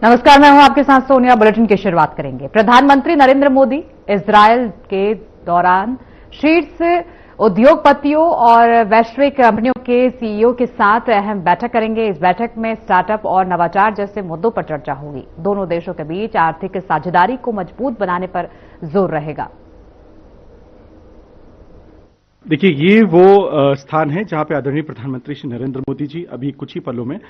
नमस्कार, मैं हूं आपके साथ सोनिया। बुलेटिन की शुरुआत करेंगे। प्रधानमंत्री नरेंद्र मोदी इजरायल के दौरान शीर्ष उद्योगपतियों और वैश्विक कंपनियों के सीईओ के साथ अहम बैठक करेंगे। इस बैठक में स्टार्टअप और नवाचार जैसे मुद्दों पर चर्चा होगी। दोनों देशों के बीच आर्थिक साझेदारी को मजबूत बनाने पर जोर रहेगा। देखिए, ये वो स्थान है जहां पे आदरणीय प्रधानमंत्री श्री नरेंद्र मोदी जी अभी कुछ ही पलों में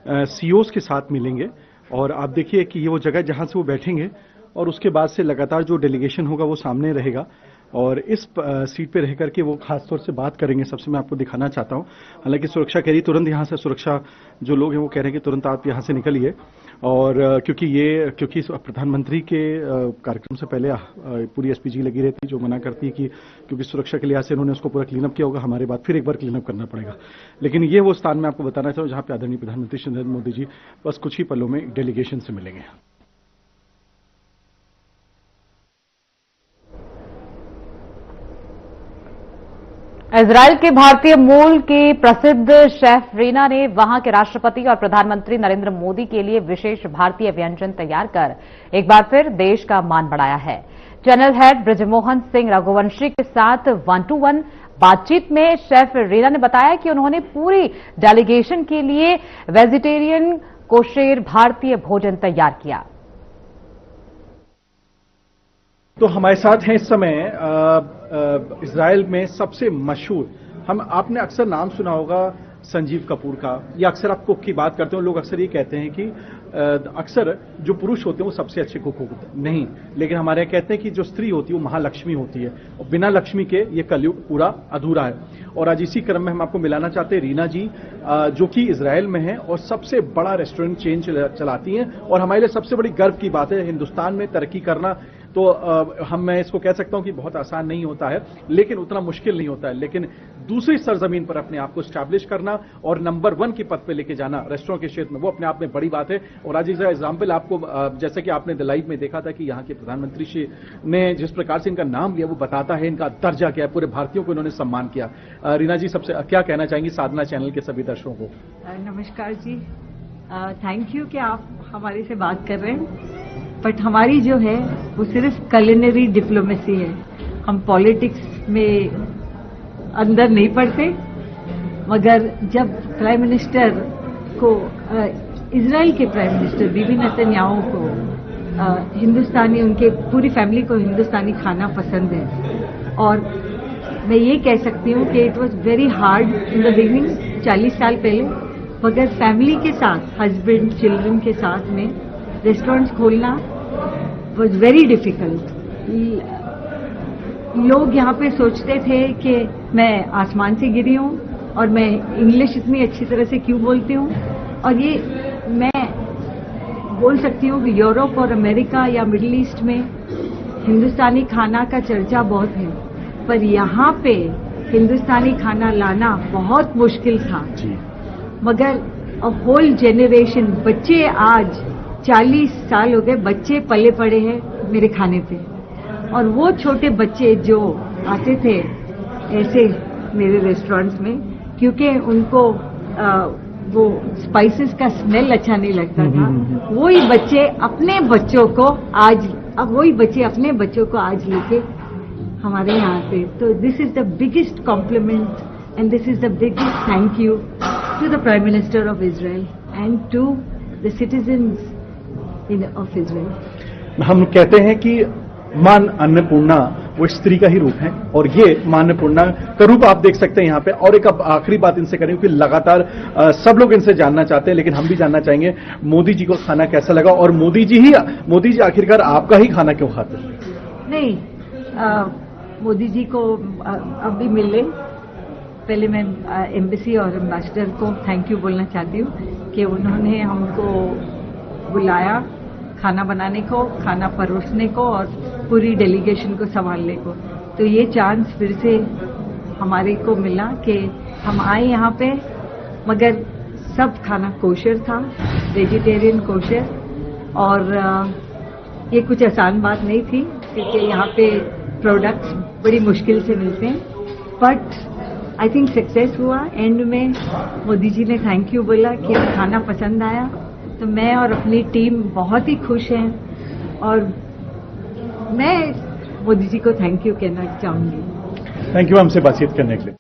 सीईओज के साथ मिलेंगे। और आप देखिए कि ये वो जगह जहां से वो बैठेंगे और उसके बाद से लगातार जो डेलीगेशन होगा वो सामने रहेगा और इस सीट पे रह करके वो खासतौर से बात करेंगे। सबसे मैं आपको दिखाना चाहता हूं। हालांकि सुरक्षा कह रही तुरंत यहां से सुरक्षा जो लोग हैं वो कह रहे हैं कि तुरंत आप यहां से निकलिए। और क्योंकि प्रधानमंत्री के कार्यक्रम से पहले पूरी एसपीजी लगी रहती जो मना करती है कि क्योंकि सुरक्षा के लिहाज से इन्होंने उसको पूरा क्लीनअप किया होगा, हमारे बाद फिर एक बार क्लीनअप करना पड़ेगा। लेकिन ये वो स्थान मैं आपको बताना चाहूँ जहां पे आदरणीय प्रधानमंत्री श्री नरेंद्र मोदी जी बस कुछ ही पलों में डेलीगेशन से मिलेंगे। इजरायल के भारतीय मूल की प्रसिद्ध शेफ रीना ने वहां के राष्ट्रपति और प्रधानमंत्री नरेंद्र मोदी के लिए विशेष भारतीय व्यंजन तैयार कर एक बार फिर देश का मान बढ़ाया है। चैनल हेड ब्रजमोहन सिंह रघुवंशी के साथ 1-to-1 बातचीत में शेफ रीना ने बताया कि उन्होंने पूरी डेलीगेशन के लिए वेजिटेरियन कोशेर भारतीय भोजन तैयार किया। तो हमारे साथ हैं इस समय इजराइल में सबसे मशहूर, आपने अक्सर नाम सुना होगा संजीव कपूर का, या अक्सर आप कुक की बात करते हो, लोग अक्सर ये कहते हैं कि अक्सर जो पुरुष होते हैं वो सबसे अच्छे कुक होते हैं। नहीं, लेकिन हमारे यहाँ कहते हैं कि जो स्त्री होती है वो महालक्ष्मी होती है और बिना लक्ष्मी के ये कलयुग पूरा अधूरा है। और आज इसी क्रम में हम आपको मिलाना चाहते हैं रीना जी, जो कि इजराइल में है और सबसे बड़ा रेस्टोरेंट चेन चलाती हैं। और हमारे लिए सबसे बड़ी गर्व की बात है, हिंदुस्तान में तरक्की करना तो मैं इसको कह सकता हूं कि बहुत आसान नहीं होता है, लेकिन उतना मुश्किल नहीं होता है। लेकिन दूसरी सरजमीन पर अपने आप को स्टैब्लिश करना और नंबर 1 के पद पे लेके जाना रेस्टोरेंट के क्षेत्र में, वो अपने आप में बड़ी बात है। और आज इसका एग्जाम्पल आपको, जैसे कि आपने लाइव में देखा था कि यहाँ के प्रधानमंत्री श्री ने जिस प्रकार से इनका नाम लिया वो बताता है इनका दर्जा क्या है, पूरे भारतीयों को इन्होंने सम्मान किया। रीना जी, सबसे क्या कहना चाहेंगी साधना चैनल के सभी दर्शकों को? नमस्कार जी, थैंक यू कि आप हमारे से बात कर रहे हैं। बट हमारी जो है वो सिर्फ कुलिनरी डिप्लोमेसी है। हम पॉलिटिक्स में अंदर नहीं पड़ते। मगर जब प्राइम मिनिस्टर को, इजराइल के प्राइम मिनिस्टर बीबी नेतन्याहू को हिंदुस्तानी, उनके पूरी फैमिली को हिंदुस्तानी खाना पसंद है। और मैं ये कह सकती हूँ कि it was very hard in the beginning, 40 साल पहले, मगर फैमिली के साथ, हस्बैंड चिल्ड्रन के साथ में रेस्टोरेंट्स खोलना वॉज वेरी डिफिकल्ट। लोग यहाँ पे सोचते थे कि मैं आसमान से गिरी हूँ और मैं इंग्लिश इतनी अच्छी तरह से क्यों बोलती हूँ। और ये मैं बोल सकती हूँ कि यूरोप और अमेरिका या मिडिल ईस्ट में हिंदुस्तानी खाना का चर्चा बहुत है, पर यहाँ पे हिंदुस्तानी खाना लाना बहुत मुश्किल था। मगर अ होल जेनरेशन, बच्चे आज 40 साल हो गए, बच्चे पले पड़े हैं मेरे खाने पे। और वो छोटे बच्चे जो आते थे ऐसे मेरे रेस्टोरेंट्स में, क्योंकि उनको वो स्पाइसेस का स्मेल अच्छा नहीं लगता था, वही बच्चे अपने बच्चों को आज लेके हमारे यहाँ पे। तो this is the biggest compliment and this is the biggest thank you to the prime minister of Israel and to the citizens of Israel. हम कहते हैं कि मां अन्नपूर्णा वो स्त्री का ही रूप है और ये मां अन्नपूर्णा का रूप आप देख सकते हैं यहाँ पे। और एक अब आखिरी बात इनसे करें कि लगातार सब लोग इनसे जानना चाहते हैं, लेकिन हम भी जानना चाहेंगे मोदी जी को खाना कैसा लगा और मोदी जी आखिरकार आपका ही खाना क्यों खाते हैं? नहीं, मोदी जी को अब भी मिले। पहले मैं एम्बेसी और एम्बेसडर को थैंक यू बोलना चाहती हूँ कि उन्होंने हमको बुलाया खाना बनाने को, खाना परोसने को और पूरी डेलीगेशन को संभालने को। तो ये चांस फिर से हमारे को मिला कि हम आए यहाँ पे, मगर सब खाना कोशर था, वेजिटेरियन कोशर। और ये कुछ आसान बात नहीं थी क्योंकि यहाँ पे प्रोडक्ट्स बड़ी मुश्किल से मिलते हैं, बट आई थिंक सक्सेस हुआ। एंड में मोदी जी ने थैंक यू बोला कि खाना पसंद आया तो मैं और अपनी टीम बहुत ही खुश हैं और मैं मोदी जी को थैंक यू कहना चाहूंगी। थैंक यू हमसे बातचीत करने के लिए।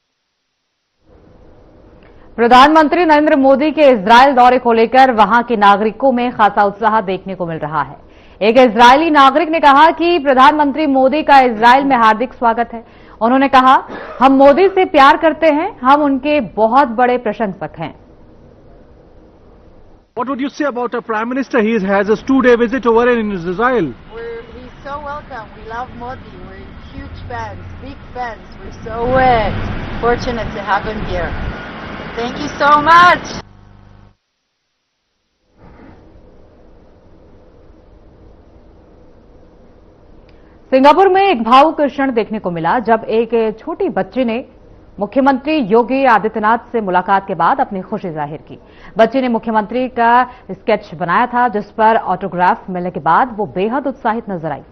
प्रधानमंत्री नरेंद्र मोदी के इजरायल दौरे को लेकर वहां के नागरिकों में खासा उत्साह देखने को मिल रहा है। एक इजरायली नागरिक ने कहा कि प्रधानमंत्री मोदी का इजरायल में हार्दिक स्वागत है। उन्होंने कहा, हम मोदी से प्यार करते हैं, हम उनके बहुत बड़े प्रशंसक हैं। What would you say about our Prime Minister? He has a 2-day visit over in Israel. He's so welcome. We love Modi. We're huge fans, big fans. We're so fortunate to have him here. Thank you so much. Singapore में एक भावुक क्षण देखने को मिला जब एक छोटी बच्ची ने मुख्यमंत्री योगी आदित्यनाथ से मुलाकात के बाद अपनी खुशी जाहिर की। बच्ची ने मुख्यमंत्री का स्केच बनाया था जिस पर ऑटोग्राफ मिलने के बाद वो बेहद उत्साहित नजर आई।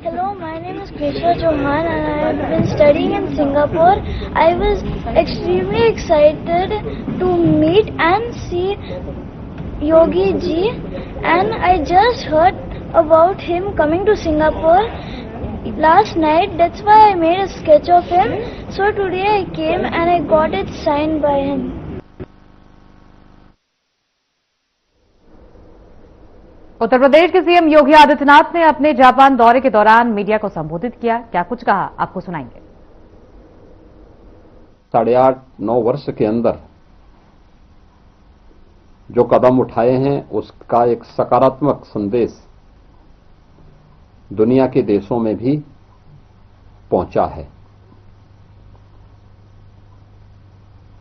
Hello, my name is Krishna Chauhan and I have been studying in Singapore. I was extremely excited to meet and see Yogi ji, and I just heard about him coming to Singapore last night. That's why I made a sketch of him. So today I came and I got it signed by him. Uttar Pradesh के CM Yogi Adityanath ने अपने Japan दौरे के दौरान media को संबोधित किया। क्या कुछ कहा, आपको सुनाएंगे। 8.5-9 वर्ष के अंदर जो कदम उठाए हैं उसका एक सकारात्मक संदेश दुनिया के देशों में भी पहुंचा है।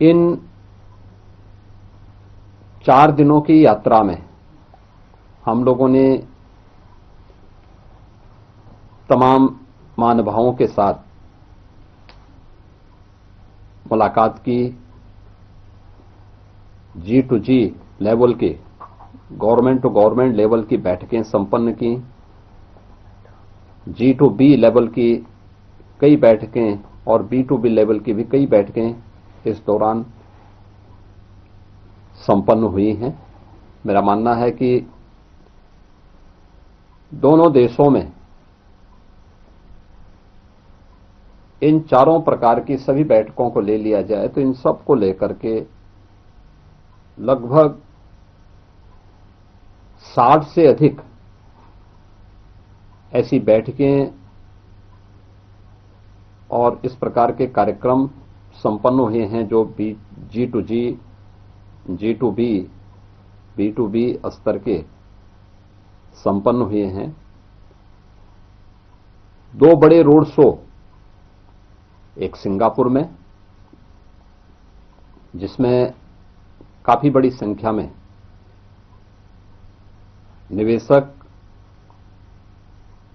इन 4 दिनों की यात्रा में हम लोगों ने तमाम महानुभावों के साथ मुलाकात की, G2G लेवल की, गवर्नमेंट टू गवर्नमेंट लेवल की बैठकें संपन्न की, G2B लेवल की कई बैठकें और B2B लेवल की भी कई बैठकें इस दौरान संपन्न हुई हैं। मेरा मानना है कि दोनों देशों में इन चारों प्रकार की सभी बैठकों को ले लिया जाए तो इन सब को लेकर के लगभग 60 से अधिक ऐसी बैठकें और इस प्रकार के कार्यक्रम संपन्न हुए हैं जो G2G, G2B, B2B स्तर के संपन्न हुए हैं। 2 बड़े रोड शो, एक सिंगापुर में जिसमें काफी बड़ी संख्या में निवेशक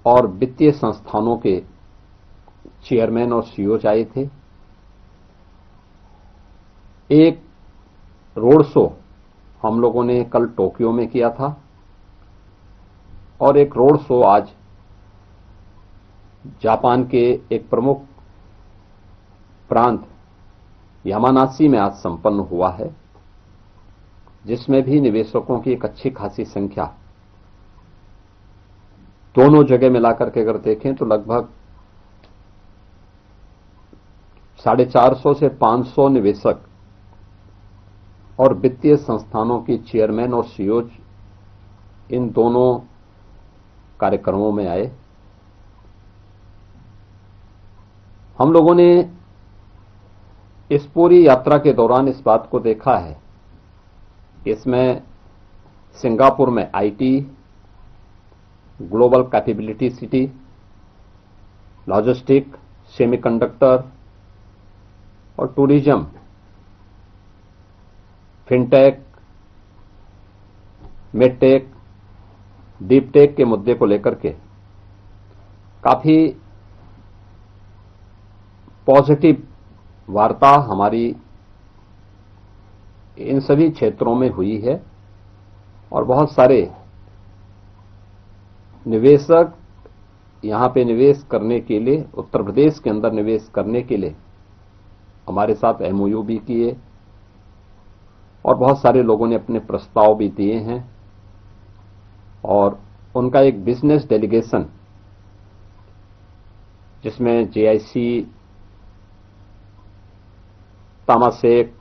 और वित्तीय संस्थानों के चेयरमैन और सीईओ आए थे। एक रोड शो हम लोगों ने कल टोक्यो में किया था और एक रोड शो आज जापान के एक प्रमुख प्रांत यामानाशी में आज संपन्न हुआ है, जिसमें भी निवेशकों की एक अच्छी खासी संख्या, दोनों जगह मिलाकर के अगर देखें तो लगभग 450 से 500 निवेशक और वित्तीय संस्थानों की चेयरमैन और सीईओ इन दोनों कार्यक्रमों में आए। हम लोगों ने इस पूरी यात्रा के दौरान इस बात को देखा है, इसमें सिंगापुर में IT, global capability city, logistic, semiconductor और टूरिज्म, फिनटेक, मेडटेक, डीपटेक के मुद्दे को लेकर के काफी पॉजिटिव वार्ता हमारी इन सभी क्षेत्रों में हुई है और बहुत सारे निवेशक यहां पे निवेश करने के लिए, उत्तर प्रदेश के अंदर निवेश करने के लिए हमारे साथ एमओयू भी किए और बहुत सारे लोगों ने अपने प्रस्ताव भी दिए हैं और उनका एक बिजनेस डेलीगेशन जिसमें जेआईसी, तामासेक,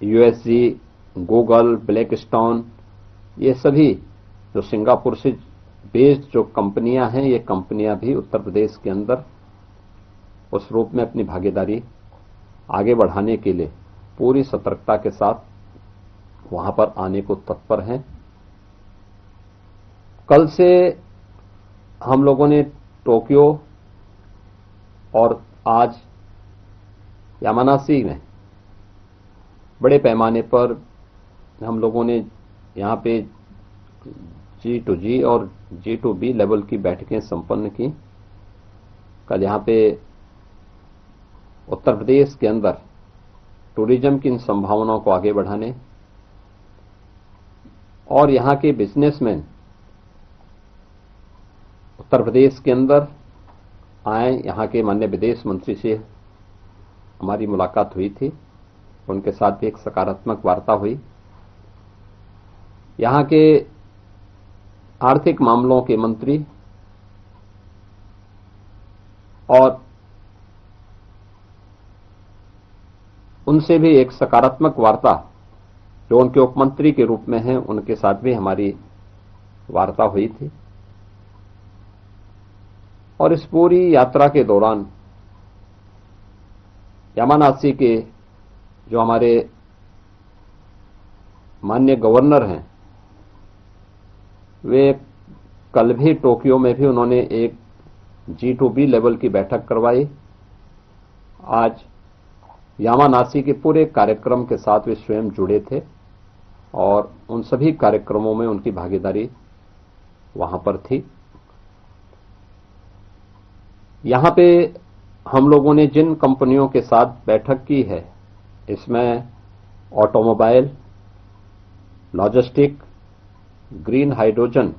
यूएसजी, गूगल, ब्लैकस्टोन, ये सभी जो सिंगापुर से बेस्ड जो कंपनियां हैं, ये कंपनियां भी उत्तर प्रदेश के अंदर उस रूप में अपनी भागीदारी आगे बढ़ाने के लिए पूरी सतर्कता के साथ वहां पर आने को तत्पर हैं। कल से हम लोगों ने टोक्यो और आज यामानासी में बड़े पैमाने पर हम लोगों ने यहां पे G2G और G2B लेवल की बैठकें संपन्न की। कल यहां पे उत्तर प्रदेश के अंदर टूरिज्म की इन संभावनाओं को आगे बढ़ाने और यहां के बिजनेसमैन उत्तर प्रदेश के अंदर आए। यहां के माननीय विदेश मंत्री से हमारी मुलाकात हुई थी, उनके साथ भी एक सकारात्मक वार्ता हुई। यहां के आर्थिक मामलों के मंत्री और उनसे भी एक सकारात्मक वार्ता जो उनके उपमंत्री के रूप में हैं, उनके साथ भी हमारी वार्ता हुई थी। और इस पूरी यात्रा के दौरान यामानासी के जो हमारे माननीय गवर्नर हैं, वे कल भी टोक्यो में भी उन्होंने एक G2B लेवल की बैठक करवाई। आज यामानासी के पूरे कार्यक्रम के साथ वे स्वयं जुड़े थे और उन सभी कार्यक्रमों में उनकी भागीदारी वहां पर थी। यहां पे हम लोगों ने जिन कंपनियों के साथ बैठक की है, इसमें automobile, logistic, green hydrogen,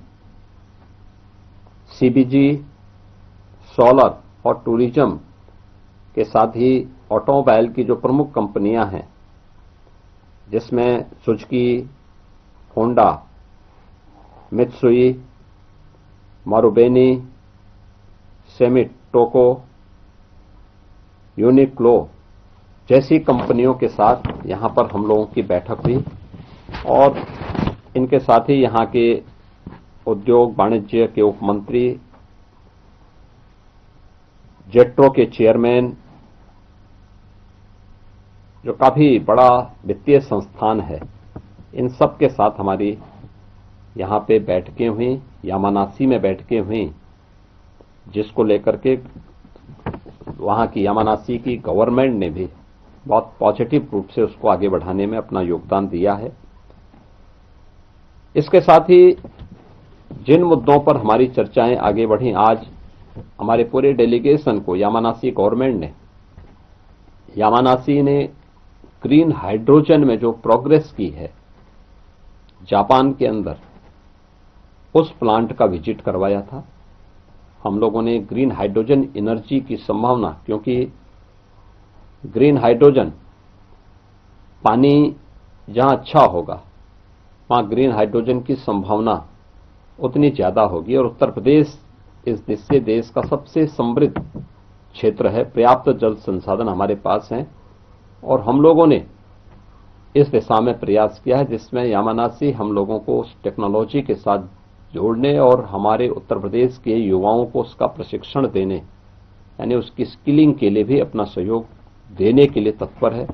CBG, solar और टूरिज्म के साथ ही ऑटोमोबाइल की जो प्रमुख कंपनियां हैं, जिसमें सुजुकी, होंडा, मित्सुई, मारुबेनी, सेमिट, टोको, यूनिक्लो जैसी कंपनियों के साथ यहां पर हम लोगों की बैठक हुई और इनके साथ ही यहां के उद्योग वाणिज्य के उपमंत्री, जेट्रो के चेयरमैन, जो काफी बड़ा वित्तीय संस्थान है, इन सब के साथ हमारी यहां पे बैठकें हुई, यामानासी में बैठकें हुई, जिसको लेकर के वहां की यामानासी की गवर्नमेंट ने भी बहुत पॉजिटिव रूप से उसको आगे बढ़ाने में अपना योगदान दिया है। इसके साथ ही जिन मुद्दों पर हमारी चर्चाएं आगे बढ़ी, आज हमारे पूरे डेलीगेशन को यामानासी गवर्नमेंट ने, यामानासी ने ग्रीन हाइड्रोजन में जो प्रोग्रेस की है जापान के अंदर, उस प्लांट का विजिट करवाया था। हम लोगों ने ग्रीन हाइड्रोजन एनर्जी की संभावना, क्योंकि ग्रीन हाइड्रोजन पानी जहां अच्छा होगा वहां ग्रीन हाइड्रोजन की संभावना उतनी ज्यादा होगी और उत्तर प्रदेश इस दिशा देश का सबसे समृद्ध क्षेत्र है, पर्याप्त जल संसाधन हमारे पास हैं और हम लोगों ने इस दिशा में प्रयास किया है, जिसमें यामानासी हम लोगों को उस टेक्नोलॉजी के साथ जोड़ने और हमारे उत्तर प्रदेश के युवाओं को उसका प्रशिक्षण देने, यानी उसकी स्किलिंग के लिए भी अपना सहयोग देने के लिए तत्पर है।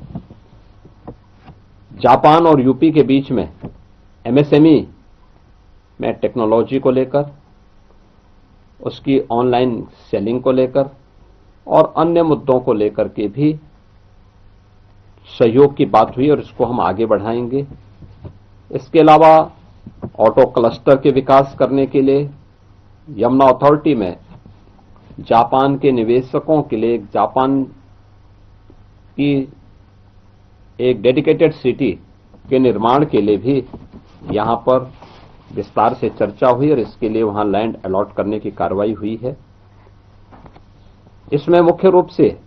जापान और यूपी के बीच में एमएसएमई में टेक्नोलॉजी को लेकर, उसकी ऑनलाइन सेलिंग को लेकर और अन्य मुद्दों को लेकर के भी सहयोग की बात हुई और इसको हम आगे बढ़ाएंगे। इसके अलावा ऑटो क्लस्टर के विकास करने के लिए यमुना अथॉरिटी में जापान के निवेशकों के लिए जापान की एक डेडिकेटेड सिटी के निर्माण के लिए भी यहां पर विस्तार से चर्चा हुई और इसके लिए वहां लैंड अलॉट करने की कार्रवाई हुई है। इसमें मुख्य रूप से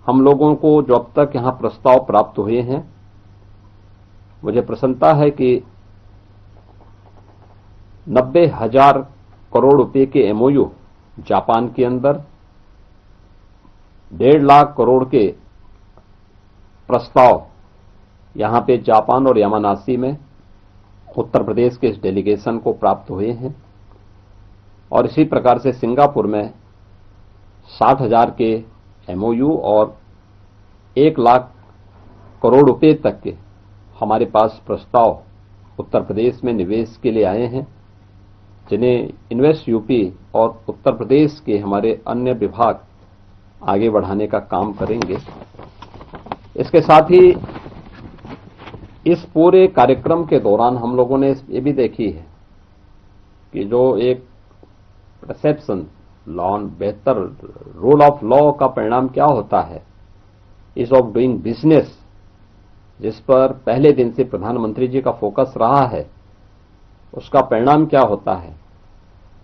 हम लोगों को जो अब तक यहां प्रस्ताव प्राप्त हुए हैं, मुझे प्रसन्नता है कि 90,000 करोड़ रुपए के एमओयू जापान के अंदर 1.5 लाख करोड़ के प्रस्ताव यहां पे जापान और यामानासी में उत्तर प्रदेश के इस डेलीगेशन को प्राप्त हुए हैं। और इसी प्रकार से सिंगापुर में 60,000 के एमओयू और 1 लाख करोड़ रुपए तक के हमारे पास प्रस्ताव उत्तर प्रदेश में निवेश के लिए आए हैं, जिन्हें इन्वेस्ट यूपी और उत्तर प्रदेश के हमारे अन्य विभाग आगे बढ़ाने का काम करेंगे। इसके साथ ही इस पूरे कार्यक्रम के दौरान हम लोगों ने ये भी देखी है कि जो एक परसेप्शन लॉ, बेहतर रूल ऑफ लॉ का परिणाम क्या होता है, इज ऑफ डूइंग बिजनेस, जिस पर पहले दिन से प्रधानमंत्री जी का फोकस रहा है, उसका परिणाम क्या होता है।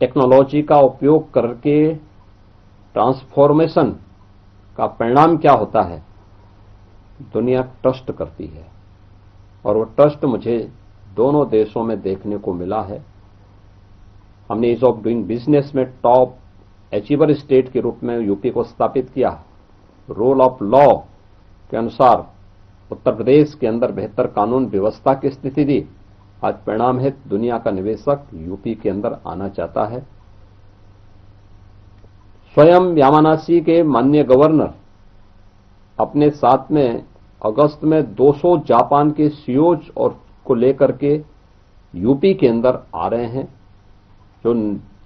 टेक्नोलॉजी का उपयोग करके ट्रांसफॉर्मेशन का परिणाम क्या होता है, दुनिया ट्रस्ट करती है। और वो ट्रस्ट मुझे दोनों देशों में देखने को मिला है। हमने ईज ऑफ डूइंग बिजनेस में टॉप अचीवर स्टेट के रूप में यूपी को स्थापित किया। रूल ऑफ लॉ के अनुसार उत्तर प्रदेश के अंदर बेहतर कानून व्यवस्था की स्थिति दी। आज परिणाम है दुनिया का निवेशक यूपी के अंदर आना चाहता है। स्वयं यामानासी के माननीय गवर्नर अपने साथ में अगस्त में 200 जापान के सीईओज और को लेकर के यूपी के अंदर आ रहे हैं, जो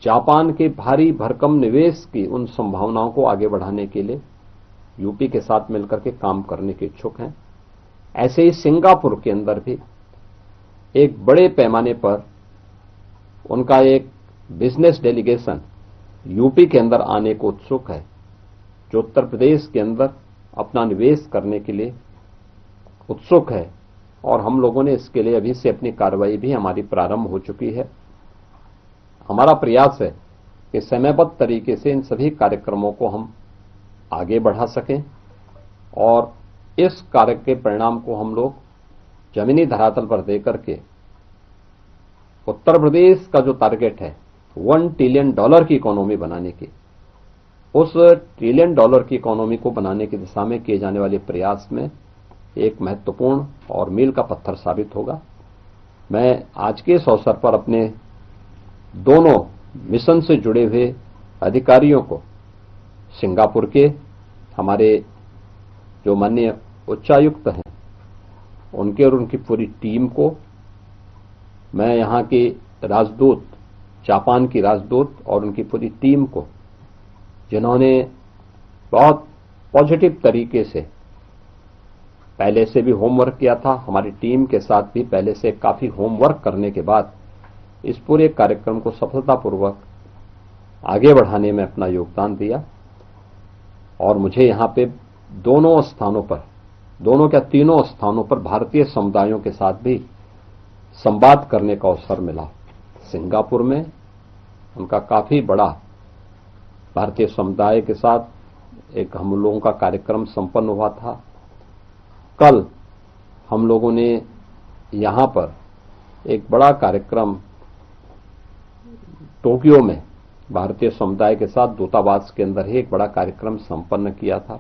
जापान के भारी भरकम निवेश की उन संभावनाओं को आगे बढ़ाने के लिए यूपी के साथ मिलकर के काम करने के इच्छुक हैं। ऐसे ही सिंगापुर के अंदर भी एक बड़े पैमाने पर उनका एक बिजनेस डेलीगेशन यूपी के अंदर आने को उत्सुक है, जो उत्तर प्रदेश के अंदर अपना निवेश करने के लिए उत्सुक है। और हम लोगों ने इसके लिए अभी से अपनी कार्रवाई भी हमारी प्रारंभ हो चुकी है। हमारा प्रयास है कि समयबद्ध तरीके से इन सभी कार्यक्रमों को हम आगे बढ़ा सकें और इस कार्य के परिणाम को हम लोग जमीनी धरातल पर देकर के उत्तर प्रदेश का जो टारगेट है $1 ट्रिलियन की इकोनॉमी बनाने की, उस $1 ट्रिलियन की इकोनॉमी को बनाने की दिशा में किए जाने वाले प्रयास में एक महत्वपूर्ण और मील का पत्थर साबित होगा। मैं आज के इस अवसर पर अपने दोनों मिशन से जुड़े हुए अधिकारियों को, सिंगापुर के हमारे जो माननीय उच्चायुक्त हैं उनके और उनकी पूरी टीम को, मैं यहाँ के राजदूत, जापान की राजदूत और उनकी पूरी टीम को, जिन्होंने बहुत पॉजिटिव तरीके से पहले से भी होमवर्क किया था, हमारी टीम के साथ भी पहले से काफी होमवर्क करने के बाद इस पूरे कार्यक्रम को सफलतापूर्वक आगे बढ़ाने में अपना योगदान दिया। और मुझे यहाँ पे दोनों स्थानों पर, दोनों क्या तीनों स्थानों पर भारतीय समुदायों के साथ भी संवाद करने का अवसर मिला। सिंगापुर में उनका काफी बड़ा भारतीय समुदाय के साथ एक हम लोगों का कार्यक्रम संपन्न हुआ था। कल हम लोगों ने यहाँ पर एक बड़ा कार्यक्रम टोक्यो में भारतीय समुदाय के साथ दूतावास के अंदर ही एक बड़ा कार्यक्रम संपन्न किया था।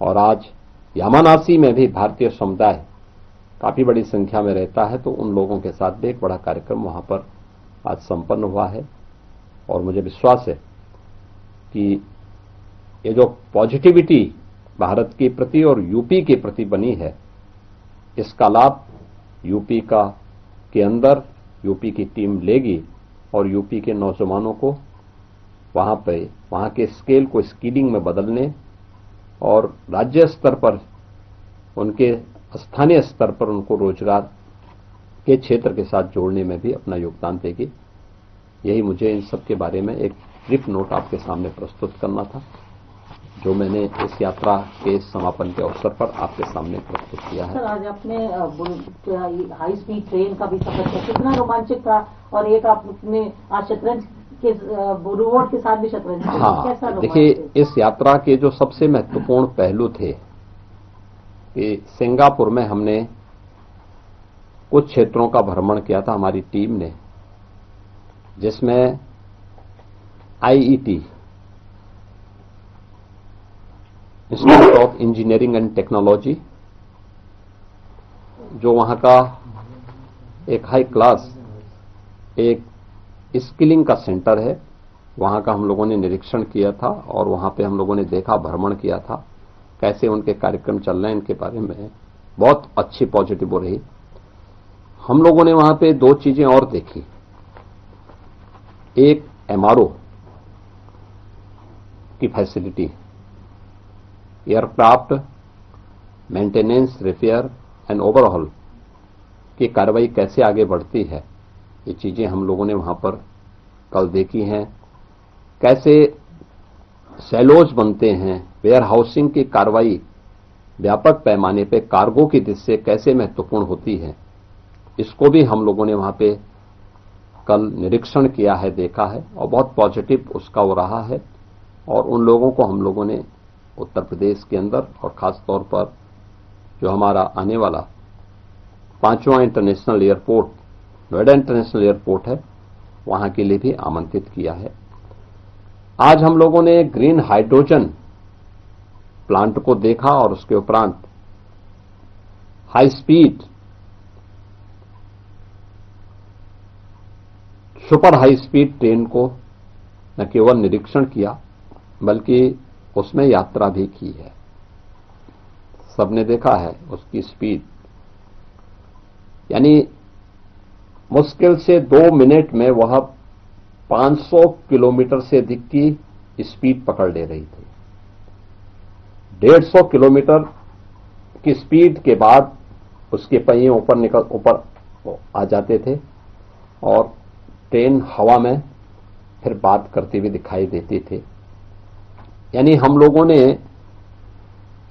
और आज यामानासी में भी भारतीय समुदाय काफी बड़ी संख्या में रहता है, तो उन लोगों के साथ भी एक बड़ा कार्यक्रम वहां पर आज संपन्न हुआ है। और मुझे विश्वास है कि ये जो पॉजिटिविटी भारत के प्रति और यूपी के प्रति बनी है, इसका लाभ यूपी के अंदर यूपी की टीम लेगी और यूपी के नौजवानों को वहां के स्केल को स्किलिंग में बदलने और राज्य स्तर पर, उनके स्थानीय स्तर पर उनको रोजगार के क्षेत्र के साथ जोड़ने में भी अपना योगदान देगी। यही मुझे इन सब के बारे में एक ब्रीफ नोट आपके सामने प्रस्तुत करना था, जो मैंने इस यात्रा के समापन के अवसर पर आपके सामने प्रस्तुत किया है। सर, आज आपने हाई स्पीड ट्रेन का भी सफर किया, कितना रोमांचक था। और एक आपने आज शतरंज के रोबोट के साथ भी शतरंज, हाँ, देखिए इस यात्रा के जो सबसे महत्वपूर्ण पहलू थे कि सिंगापुर में हमने कुछ क्षेत्रों का भ्रमण किया था हमारी टीम ने, जिसमें IET, institute of engineering and technology, जो वहां का एक हाई क्लास एक स्किलिंग का सेंटर है, वहां का हम लोगों ने निरीक्षण किया था और वहां पे हम लोगों ने देखा, भ्रमण किया था, कैसे उनके कार्यक्रम चल रहे हैं, इनके बारे में बहुत अच्छी पॉजिटिव रही। हम लोगों ने वहां पे दो चीजें और देखी। एक एमआरओ की facility, aircraft maintenance, repair and overall की कार्रवाई कैसे आगे बढ़ती है, ये चीजें हम लोगों ने वहां पर कल देखी हैं। कैसे सैलोज बनते हैं, वेयर हाउसिंग की कार्रवाई व्यापक पैमाने पे कार्गो की दृष्टि से कैसे महत्वपूर्ण होती है, इसको भी हम लोगों ने वहां पे कल निरीक्षण किया है, देखा है और बहुत पॉजिटिव उसका वो रहा है। और उन लोगों को हम लोगों ने उत्तर प्रदेश के अंदर और खास तौर पर जो हमारा आने वाला 5वां international airport, Noida international airport है, वहां के लिए भी आमंत्रित किया है। आज हम लोगों ने ग्रीन हाइड्रोजन प्लांट को देखा और उसके उपरांत high speed, super high speed train को न केवल निरीक्षण किया बल्कि उसमें यात्रा भी की है। सबने देखा है उसकी स्पीड, यानी मुश्किल से 2 मिनट में वह 500 किलोमीटर से अधिक की स्पीड पकड़ ले रही थी। 150 किलोमीटर की स्पीड के बाद उसके पहिए ऊपर आ जाते थे और ट्रेन हवा में फिर बात करते हुए दिखाई देते थे। यानी हम लोगों ने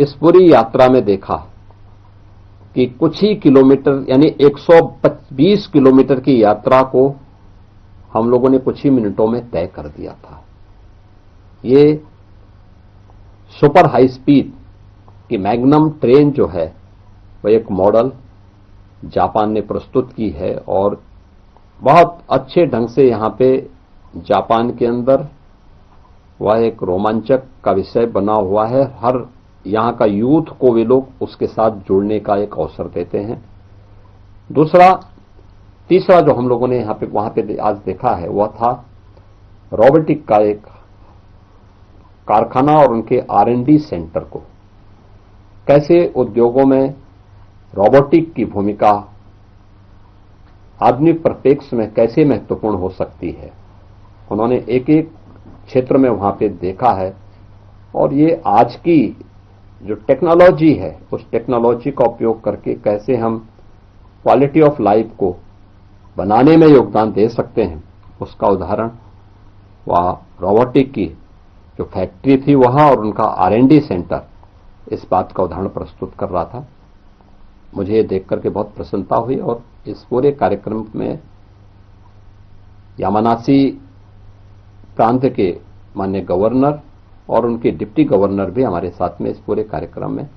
इस पूरी यात्रा में देखा कि कुछ ही किलोमीटर, यानी 120 किलोमीटर की यात्रा को हम लोगों ने कुछ ही मिनटों में तय कर दिया था। ये सुपर हाई स्पीड की मैग्नम ट्रेन जो है वह एक मॉडल जापान ने प्रस्तुत की है और बहुत अच्छे ढंग से यहां पे जापान के अंदर वह एक रोमांचक का विषय बना हुआ है। हर यहां का यूथ को वे लोग उसके साथ जुड़ने का एक अवसर देते हैं। तीसरा जो हम लोगों ने वहां पे आज देखा है वह था रोबोटिक का एक कारखाना और उनके R&D सेंटर को, कैसे उद्योगों में रोबोटिक की भूमिका आधुनिक परिप्रेक्ष्य में कैसे महत्वपूर्ण हो सकती है। उन्होंने एक एक क्षेत्र में वहां पे देखा है और ये आज की जो टेक्नोलॉजी है उस टेक्नोलॉजी का उपयोग करके कैसे हम क्वालिटी ऑफ लाइफ को बनाने में योगदान दे सकते हैं, उसका उदाहरण वह रोबोटिक की जो फैक्ट्री थी वहां और उनका R&D सेंटर इस बात का उदाहरण प्रस्तुत कर रहा था। मुझे ये देख करके बहुत प्रसन्नता हुई और इस पूरे कार्यक्रम में यामानासी प्रांत के माननीय गवर्नर और उनके डिप्टी गवर्नर भी हमारे साथ में इस पूरे कार्यक्रम में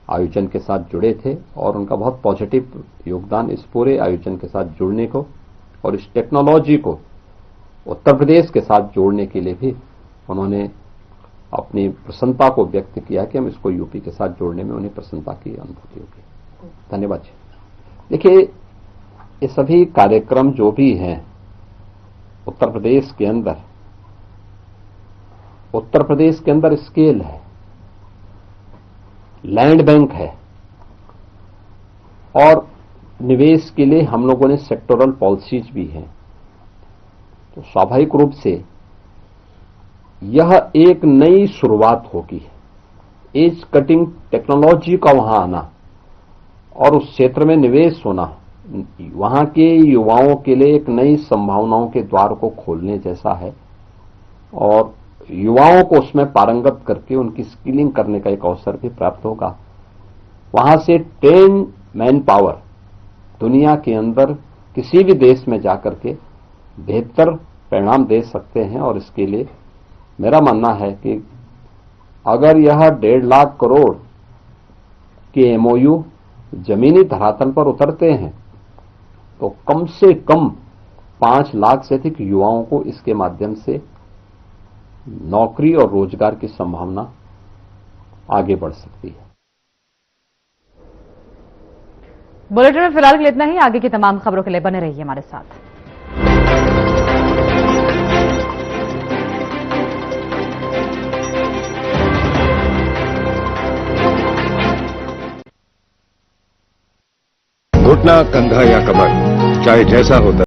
आयोजन के साथ जुड़े थे और उनका बहुत पॉजिटिव योगदान इस पूरे आयोजन के साथ जुड़ने को और इस टेक्नोलॉजी को उत्तर प्रदेश के साथ जोड़ने के लिए भी उन्होंने अपनी प्रसन्नता को व्यक्त किया कि हम इसको यूपी के साथ जोड़ने में उन्हें प्रसन्नता की अनुभूति होगी। धन्यवाद जी। देखिए, ये सभी कार्यक्रम जो भी हैं उत्तर प्रदेश के अंदर स्केल है, लैंड बैंक है और निवेश के लिए हम लोगों ने सेक्टोरल पॉलिसीज भी हैं। तो स्वाभाविक रूप से यह एक नई शुरुआत होगी। एज कटिंग टेक्नोलॉजी का वहां आना और उस क्षेत्र में निवेश होना वहां के युवाओं के लिए एक नई संभावनाओं के द्वार को खोलने जैसा है और युवाओं को उसमें पारंगत करके उनकी स्किलिंग करने का एक अवसर भी प्राप्त होगा। वहां से ट्रेन मैन पावर दुनिया के अंदर किसी भी देश में जाकर के बेहतर परिणाम दे सकते हैं और इसके लिए मेरा मानना है कि अगर यह 1.5 लाख करोड़ के MOU जमीनी धरातल पर उतरते हैं तो कम से कम 5 लाख से अधिक युवाओं को इसके माध्यम से नौकरी और रोजगार की संभावना आगे बढ़ सकती है। बुलेटिन में फिलहाल के लिए इतना ही। आगे की तमाम खबरों के लिए बने रहिए हमारे साथ। घुटना, कंधा या कमर, चाहे जैसा होता